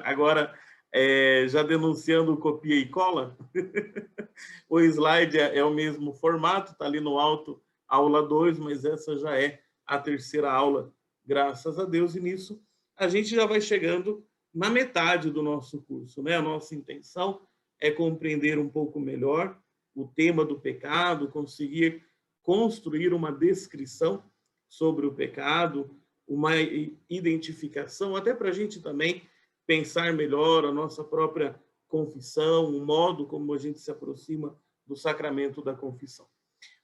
Agora, já denunciando copia e cola, o slide é o mesmo formato, está ali no alto, aula 2, mas essa já é a terceira aula, graças a Deus, e nisso a gente já vai chegando na metade do nosso curso, né? A nossa intenção é compreender um pouco melhor o tema do pecado, conseguir construir uma descrição sobre o pecado, uma identificação, até para a gente também pensar melhor a nossa própria confissão, o modo como a gente se aproxima do sacramento da confissão.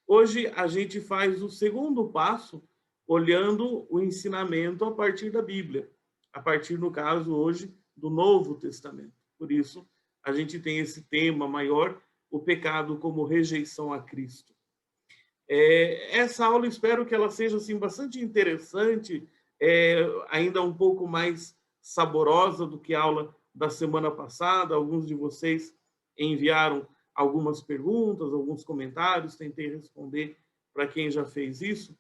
Hoje a gente faz o segundo passo, olhando o ensinamento a partir da Bíblia, a partir, no caso, hoje, do Novo Testamento. Por isso, a gente tem esse tema maior, o pecado como rejeição a Cristo. Essa aula, espero que ela seja assim, bastante interessante, ainda um pouco mais saborosa do que a aula da semana passada. Alguns de vocês enviaram algumas perguntas, alguns comentários, tentei responder para quem já fez isso.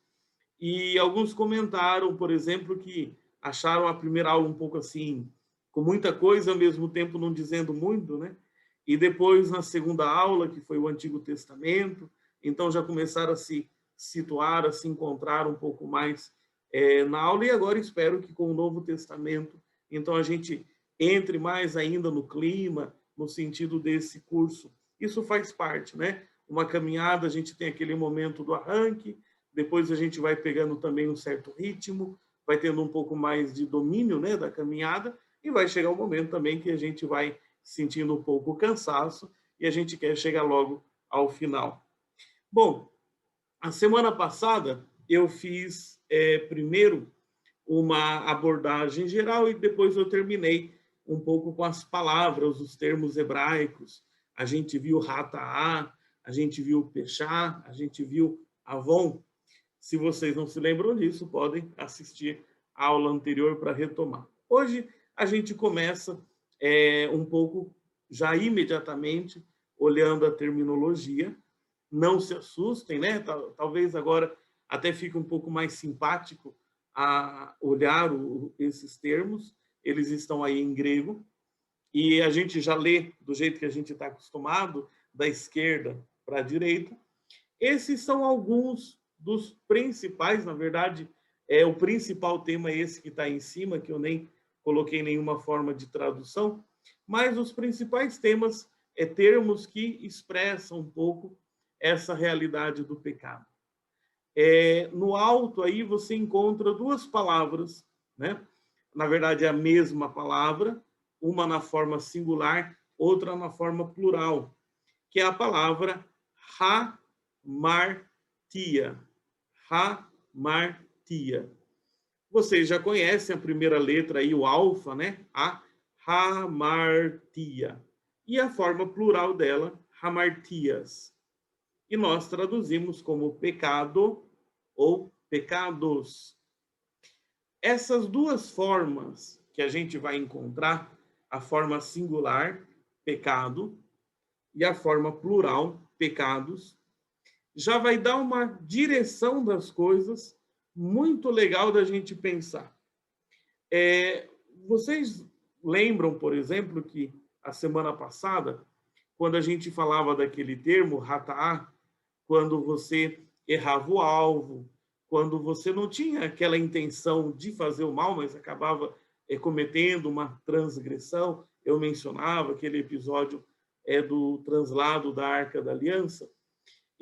E alguns comentaram, por exemplo, que acharam a primeira aula um pouco assim, com muita coisa, ao mesmo tempo não dizendo muito, né? E depois, na segunda aula, que foi o Antigo Testamento, então já começaram a se situar, a se encontrar um pouco mais na aula, e agora espero que com o Novo Testamento, então a gente entre mais ainda no clima, no sentido desse curso. Isso faz parte, né? Uma caminhada, a gente tem aquele momento do arranque, depois a gente vai pegando também um certo ritmo, vai tendo um pouco mais de domínio, né, da caminhada, e vai chegar um momento também que a gente vai sentindo um pouco o cansaço e a gente quer chegar logo ao final. Bom, a semana passada eu fiz primeiro uma abordagem geral e depois eu terminei um pouco com as palavras, os termos hebraicos. A gente viu Rataá, a gente viu Pechá, a gente viu Avon. Se vocês não se lembram disso, podem assistir a aula anterior para retomar. Hoje a gente começa um pouco, já imediatamente, olhando a terminologia. Não se assustem, né? Talvez agora até fique um pouco mais simpático a olhar esses termos. Eles estão aí em grego. E a gente já lê do jeito que a gente está acostumado, da esquerda para a direita. Esses são alguns dos principais, na verdade, o principal tema é esse que está em cima, que eu nem coloquei nenhuma forma de tradução, mas os principais temas termos que expressam um pouco essa realidade do pecado. No alto aí você encontra duas palavras, né? Na verdade é a mesma palavra, uma na forma singular, outra na forma plural, que é a palavra hamartia. Hamartia. Vocês já conhecem a primeira letra aí, o alfa, né? A hamartia. E a forma plural dela, hamartias. E nós traduzimos como pecado ou pecados. Essas duas formas que a gente vai encontrar, a forma singular, pecado, e a forma plural, pecados, já vai dar uma direção das coisas muito legal da gente pensar. Vocês lembram, por exemplo, que a semana passada, quando a gente falava daquele termo, rataá, quando você errava o alvo, quando você não tinha aquela intenção de fazer o mal, mas acabava cometendo uma transgressão, eu mencionava aquele episódio do translado da Arca da Aliança.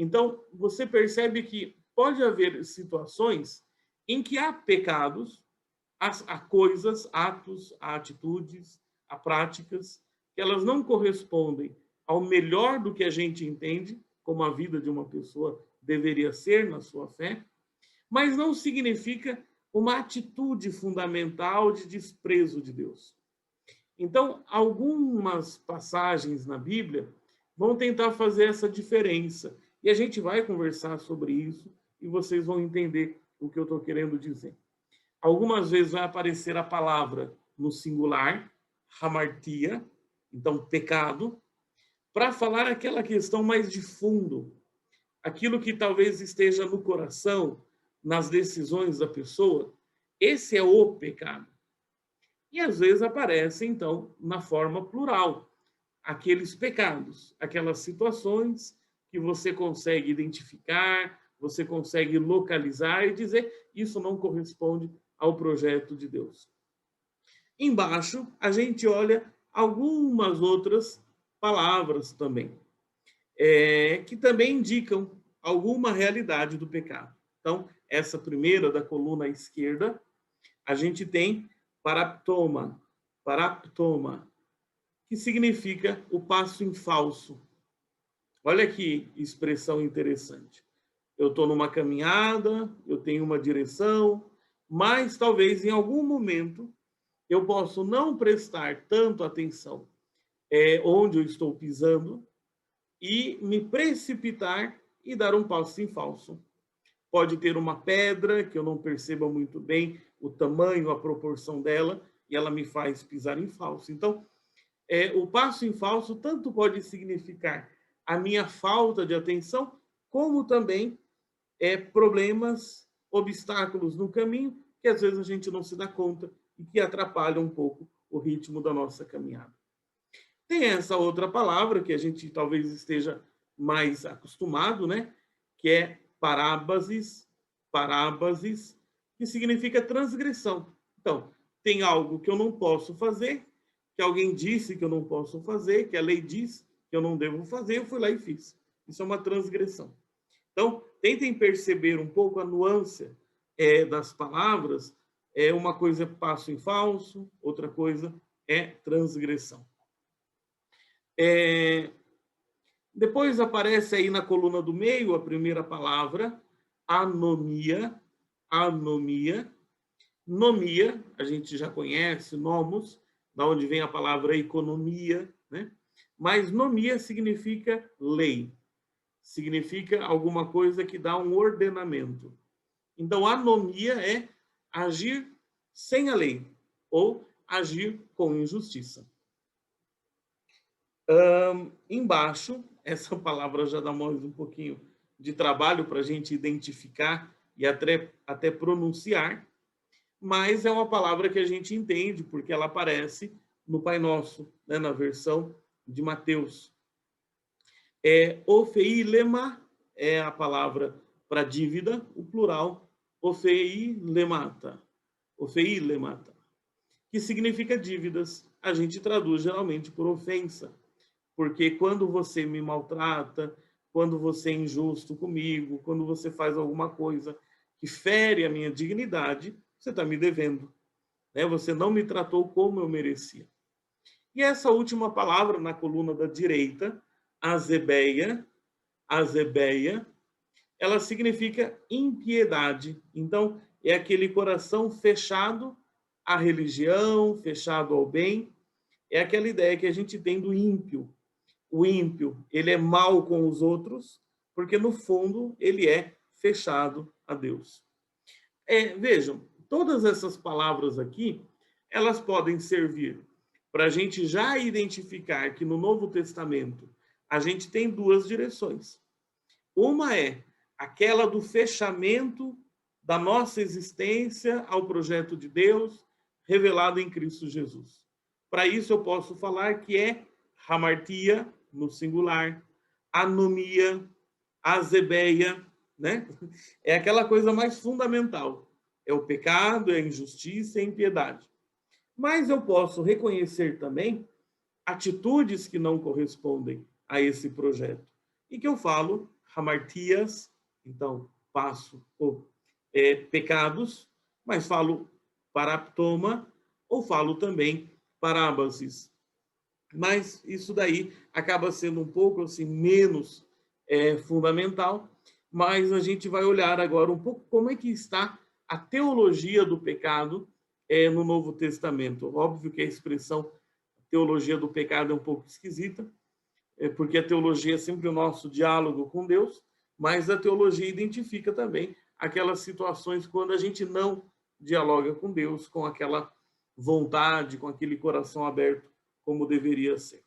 Então, você percebe que pode haver situações em que há pecados, há coisas, atos, há atitudes, há práticas, que elas não correspondem ao melhor do que a gente entende, como a vida de uma pessoa deveria ser na sua fé, mas não significa uma atitude fundamental de desprezo de Deus. Então, algumas passagens na Bíblia vão tentar fazer essa diferença. E a gente vai conversar sobre isso e vocês vão entender o que eu estou querendo dizer. Algumas vezes vai aparecer a palavra no singular, hamartia, então pecado, para falar aquela questão mais de fundo, aquilo que talvez esteja no coração, nas decisões da pessoa. Esse é o pecado. E às vezes aparece, então, na forma plural, aqueles pecados, aquelas situações que você consegue identificar, você consegue localizar e dizer isso não corresponde ao projeto de Deus. Embaixo, a gente olha algumas outras palavras também, que também indicam alguma realidade do pecado. Então, essa primeira da coluna à esquerda, a gente tem paraptoma, paraptoma, que significa o passo em falso. Olha que expressão interessante. Eu estou numa caminhada, eu tenho uma direção, mas talvez em algum momento eu possa não prestar tanto atenção onde eu estou pisando e me precipitar e dar um passo em falso. Pode ter uma pedra que eu não perceba muito bem o tamanho, a proporção dela, e ela me faz pisar em falso. Então, o passo em falso tanto pode significar a minha falta de atenção, como também problemas, obstáculos no caminho, que às vezes a gente não se dá conta e que atrapalham um pouco o ritmo da nossa caminhada. Tem essa outra palavra que a gente talvez esteja mais acostumado, né? Que é parábasis, parábasis, que significa transgressão. Então, tem algo que eu não posso fazer, que alguém disse que eu não posso fazer, que a lei diz que eu não devo fazer, eu fui lá e fiz. Isso é uma transgressão. Então, tentem perceber um pouco a nuance das palavras. Uma coisa é passo em falso, outra coisa é transgressão. Depois aparece aí na coluna do meio a primeira palavra, anomia, anomia. Nomia, a gente já conhece, nomos, da onde vem a palavra economia, né? Mas nomia significa lei, significa alguma coisa que dá um ordenamento. Então, anomia é agir sem a lei ou agir com injustiça. Embaixo, essa palavra já dá mais um pouquinho de trabalho para a gente identificar e até pronunciar, mas é uma palavra que a gente entende, porque ela aparece no Pai Nosso, né, na versão de Mateus. Ofeilema é a palavra para dívida, o plural, ofeilemata, ofeilemata, que significa dívidas. A gente traduz geralmente por ofensa, porque quando você me maltrata, quando você é injusto comigo, quando você faz alguma coisa que fere a minha dignidade, você está me devendo, né? Você não me tratou como eu merecia. E essa última palavra na coluna da direita, azebeia, azebeia, ela significa impiedade. Então, é aquele coração fechado à religião, fechado ao bem. É aquela ideia que a gente tem do ímpio. O ímpio, ele é mau com os outros, porque no fundo ele é fechado a Deus. Vejam, todas essas palavras aqui, elas podem servir para a gente já identificar que no Novo Testamento a gente tem duas direções. Uma é aquela do fechamento da nossa existência ao projeto de Deus revelado em Cristo Jesus. Para isso eu posso falar que é hamartia, no singular, anomia, azebeia, né? É aquela coisa mais fundamental. É o pecado, é a injustiça, é a impiedade. Mas eu posso reconhecer também atitudes que não correspondem a esse projeto. E que eu falo hamartias, então passo por pecados, mas falo paraptoma ou falo também parábasis. Mas isso daí acaba sendo um pouco assim menos fundamental, mas a gente vai olhar agora um pouco como é que está a teologia do pecado no Novo Testamento. Óbvio que a expressão teologia do pecado é um pouco esquisita, porque a teologia é sempre o nosso diálogo com Deus, mas a teologia identifica também aquelas situações quando a gente não dialoga com Deus, com aquela vontade, com aquele coração aberto como deveria ser.